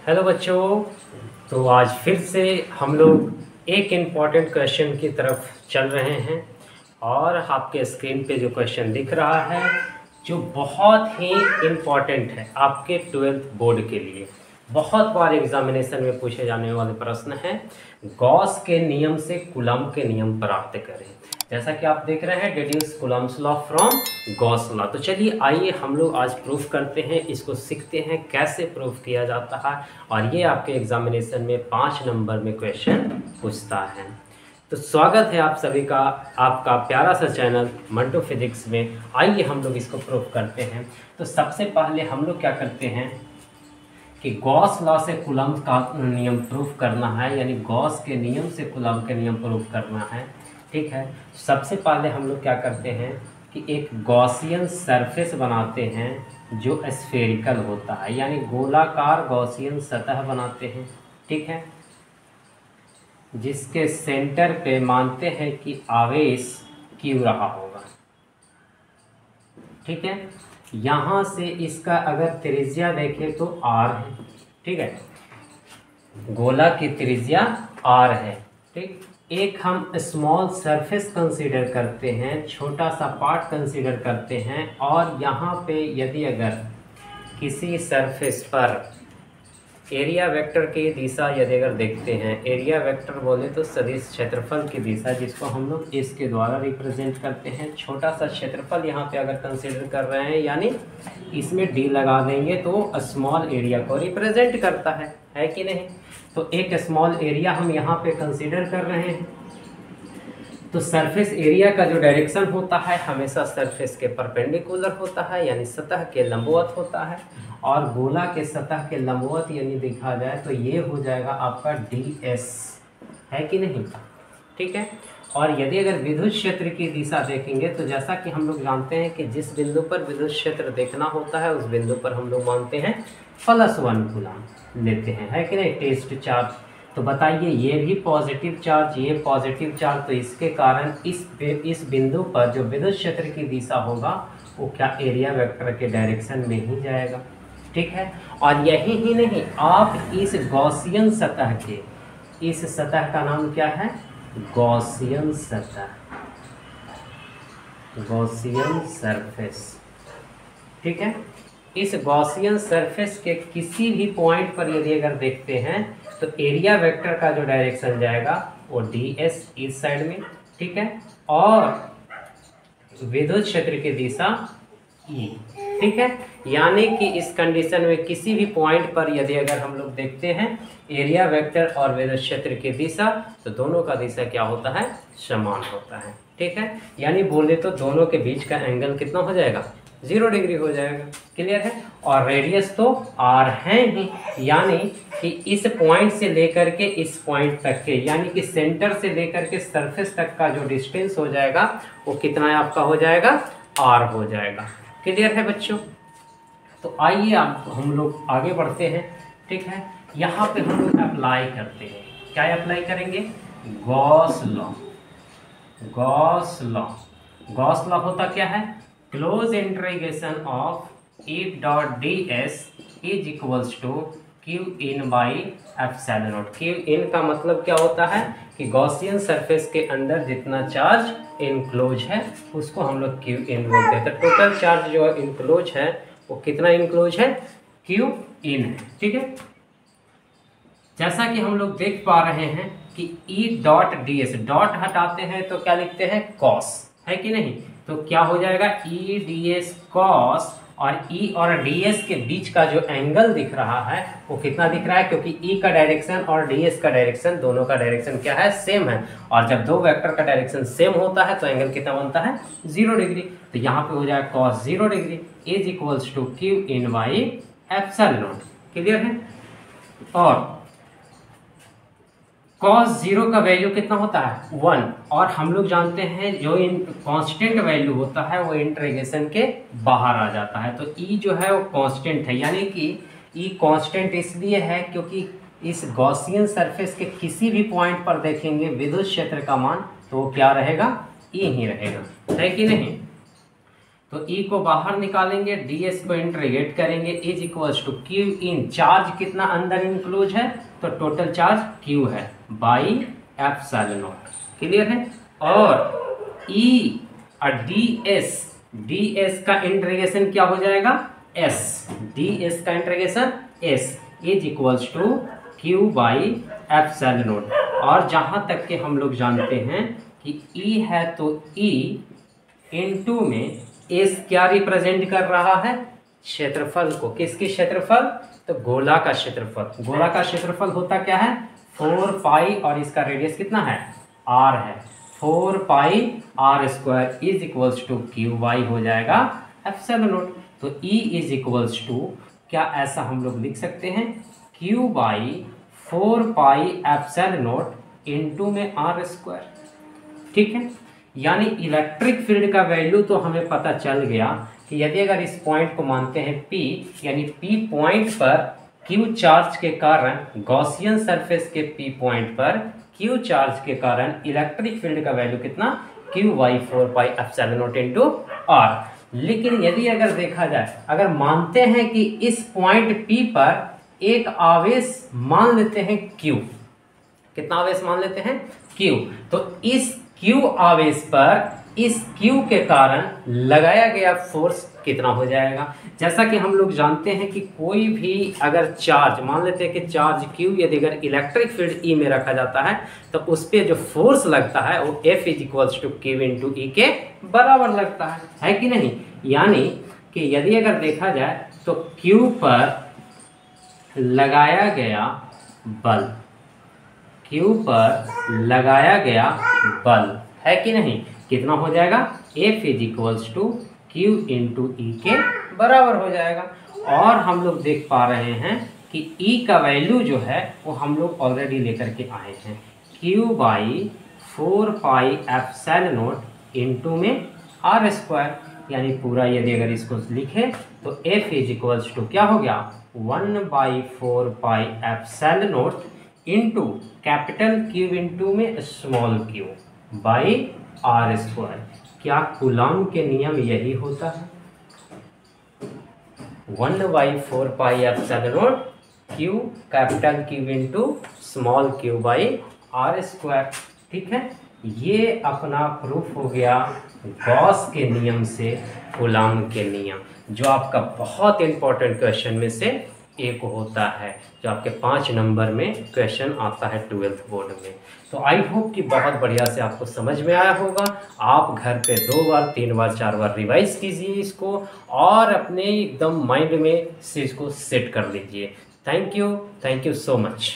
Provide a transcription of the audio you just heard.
Hello बच्चों। तो आज फिर से हम लोग एक इम्पॉर्टेंट क्वेश्चन की तरफ चल रहे हैं और आपके स्क्रीन पे जो क्वेश्चन दिख रहा है जो बहुत ही इम्पॉर्टेंट है आपके 12th बोर्ड के लिए। बहुत बार एग्जामिनेशन में पूछे जाने वाले प्रश्न हैं। गॉस के नियम से कूलम्ब के नियम प्राप्त करें। जैसा कि आप देख रहे हैं, deduce Coulomb's law from Gauss law. तो चलिए आइए हम लोग आज प्रूफ करते हैं, इसको सीखते हैं कैसे प्रूफ किया जाता है। और ये आपके एग्जामिनेशन में 5 नंबर में क्वेश्चन पूछता है। तो स्वागत है आप सभी का, आपका प्यारा सा चैनल मंटो फिजिक्स में। आइए हम लोग इसको प्रूफ करते हैं। तो सबसे पहले हम लोग क्या करते हैं कि गॉस लॉ से कूलम्ब का नियम प्रूफ करना है, यानी गॉस के नियम से कूलम्ब के नियम प्रूफ करना है। ठीक है, सबसे पहले हम लोग क्या करते हैं कि एक गॉसियन सरफेस बनाते हैं जो स्फेरिकल होता है, यानी गोलाकार गॉसियन सतह बनाते हैं। ठीक है, जिसके सेंटर पे मानते हैं कि आवेश क्यू रहा होगा। ठीक है, यहाँ से इसका अगर त्रिज्या देखें तो r है। ठीक है, गोला की त्रिज्या r है। ठीक, एक हम स्मॉल सरफेस कंसीडर करते हैं, छोटा सा पार्ट कंसीडर करते हैं। और यहाँ पे यदि अगर किसी सरफेस पर एरिया वेक्टर की दिशा यदि अगर देखते हैं, एरिया वेक्टर बोले तो सदिश क्षेत्रफल की दिशा, जिसको हम लोग इसके द्वारा रिप्रेजेंट करते हैं। छोटा सा क्षेत्रफल यहाँ पे अगर कंसीडर कर रहे हैं, यानी इसमें डी लगा देंगे तो स्मॉल एरिया को रिप्रेजेंट करता है कि नहीं। तो एक स्मॉल एरिया हम यहाँ पे कंसीडर कर रहे हैं। तो सरफेस एरिया का जो डायरेक्शन होता है हमेशा सरफेस के परपेंडिकुलर होता है, यानी सतह के लंबवत होता है। और गोला के सतह के लंबवत यानी देखा जाए तो ये हो जाएगा आपका ds, है कि नहीं। ठीक है, और यदि अगर विद्युत क्षेत्र की दिशा देखेंगे तो जैसा कि हम लोग जानते हैं कि जिस बिंदु पर विद्युत क्षेत्र देखना होता है उस बिंदु पर हम लोग मानते हैं +1 कूलम्ब लेते हैं, है कि नहीं, टेस्ट चार्ज। तो बताइए, ये भी पॉजिटिव चार्ज, ये पॉजिटिव चार्ज, तो इसके कारण इस बिंदु पर जो विद्युत क्षेत्र की दिशा होगा वो क्या एरिया वेक्टर के डायरेक्शन में ही जाएगा। ठीक है, और यही ही नहीं, आप इस गॉसियन सतह के, इस सतह का नाम क्या है, गॉसियन सतह, गॉसियन सरफेस। ठीक है, इस गॉसियन सरफेस के किसी भी पॉइंट पर यदि अगर देखते हैं तो एरिया वेक्टर का जो डायरेक्शन जाएगा वो ds इस साइड में। ठीक है, और विद्युत क्षेत्र की दिशा E। ठीक है, यानी कि इस कंडीशन में किसी भी पॉइंट पर यदि अगर हम लोग देखते हैं एरिया वेक्टर और विद्युत क्षेत्र की दिशा, तो दोनों का दिशा क्या होता है, समान होता है। ठीक है, यानी बोले तो दोनों के बीच का एंगल कितना हो जाएगा, 0 डिग्री हो जाएगा। क्लियर है, और रेडियस तो r है ही, यानी कि इस पॉइंट से लेकर के इस पॉइंट तक के, यानी कि सेंटर से लेकर के सरफेस तक का जो डिस्टेंस हो जाएगा वो कितना आपका हो जाएगा, r हो जाएगा। क्लियर है बच्चों। तो आइए आप हम लोग आगे बढ़ते हैं। ठीक है, यहाँ पे हम लोग अप्लाई करते हैं, क्या अप्लाई करेंगे, Gauss law. Gauss law, Gauss law होता क्या है, closed integration of E dot ds is equals to q in by epsilon not. Q in का मतलब क्या होता है कि गॉसियन सरफेस के अंदर जितना चार्ज इनक्लोज है उसको हम लोग क्यू इन बोलते हैं। तो टोटल चार्ज जो इनक्लोज है वो कितना इनक्लोज है, क्यू इन है। ठीक है, जैसा कि हम लोग देख पा रहे हैं कि E डॉट ds, डॉट हटाते हैं तो क्या लिखते हैं, कॉस, है कि नहीं। तो क्या हो जाएगा, E ds कॉस, और E और ds के बीच का जो एंगल दिख रहा है वो कितना दिख रहा है, क्योंकि E का डायरेक्शन और ds का डायरेक्शन, दोनों का डायरेक्शन क्या है, सेम है। और जब दो वेक्टर का डायरेक्शन सेम होता है तो एंगल कितना बनता है, 0 डिग्री। तो यहाँ पे हो जाएगा cos 0 degree is equals to q in by epsilon naught. Clear है, और cos 0 का वैल्यू कितना होता है, 1। और हम लोग जानते हैं जो इन कांस्टेंट वैल्यू होता है वो इंटीग्रेशन के बाहर आ जाता है। तो E जो है वो कांस्टेंट है, यानी कि E कांस्टेंट इसलिए है क्योंकि इस गॉसियन सरफेस के किसी भी पॉइंट पर देखेंगे विद्युत क्षेत्र का मान तो वो क्या रहेगा, E ही रहेगा, है कि नहीं। तो ई को बाहर निकालेंगे, ds को इंटीग्रेट करेंगे, is equals to q in, charge कितना अंदर इंक्लूज है, तो टोटल चार्ज q है बाई एप्सिलॉन नॉट। क्लियर है। और ई ds का इंटीग्रेशन क्या हो जाएगा, s, ds का integration s is equals to q by epsilon naught. और जहाँ तक कि हम लोग जानते हैं कि E है तो E इनटू में S क्या रिप्रेजेंट कर रहा है, क्षेत्रफल को। किसकी क्षेत्रफल, तो गोला का क्षेत्रफल। गोला का क्षेत्रफल होता क्या है 4 पाई और इसका रेडियस कितना है r है, 4 pi r square is equals to q by हो जाएगा एप्सिलॉन नॉट। तो E इज इक्वल्स टू क्या ऐसा हम लोग लिख सकते हैं q by 4 pi epsilon naught into में r स्क्वायर। ठीक है, यानी इलेक्ट्रिक फील्ड का वैल्यू तो हमें पता चल गया कि यदि अगर इस पॉइंट को मानते हैं P, यानी P पॉइंट पर Q चार्ज के कारण, गॉसियन सरफेस के P पॉइंट पर Q चार्ज के कारण इलेक्ट्रिक फील्ड का वैल्यू कितना, Q by 4 pi epsilon naught into R। लेकिन यदि अगर देखा जाए, अगर मानते हैं कि इस पॉइंट P पर एक आवेश मान लेते हैं Q, कितना आवेश मान लेते हैं Q, तो इस Q आवेश पर इस Q के कारण लगाया गया फोर्स कितना हो जाएगा। जैसा कि हम लोग जानते हैं कि कोई भी अगर चार्ज, मान लेते हैं कि चार्ज Q यदि अगर इलेक्ट्रिक फील्ड E में रखा जाता है तो उस पर जो फोर्स लगता है वो F is equals to Q into E के बराबर लगता है कि नहीं। यानी कि यदि अगर देखा जाए तो Q पर लगाया गया बल, Q पर लगाया गया बल है कि नहीं, कितना हो जाएगा F is equals to Q into E के बराबर हो जाएगा। और हम लोग देख पा रहे हैं कि E का वैल्यू जो है वो हम लोग ऑलरेडी लेकर के आए हैं, Q by 4 pi epsilon not into में R स्क्वायर। यानी पूरा यदि अगर इसको लिखे तो F इज इक्वल्स टू क्या हो गया 1 by 4 pi epsilon not into capital Q into में small q by R square. क्या कूलॉम के नियम यही होता है, 1 by 4 pi epsilon not Q capital Q into small q by R square. ठीक है, ये अपना प्रूफ हो गया गॉस के नियम से कूलॉम के नियम, जो आपका बहुत इंपॉर्टेंट क्वेश्चन में से एक होता है, जो आपके 5 नंबर में क्वेश्चन आता है 12th बोर्ड में। तो आई होप कि बहुत बढ़िया से आपको समझ में आया होगा। आप घर पे 2 बार 3 बार 4 बार रिवाइज कीजिए इसको और अपने एकदम माइंड में से इसको सेट कर लीजिए। Thank you so much.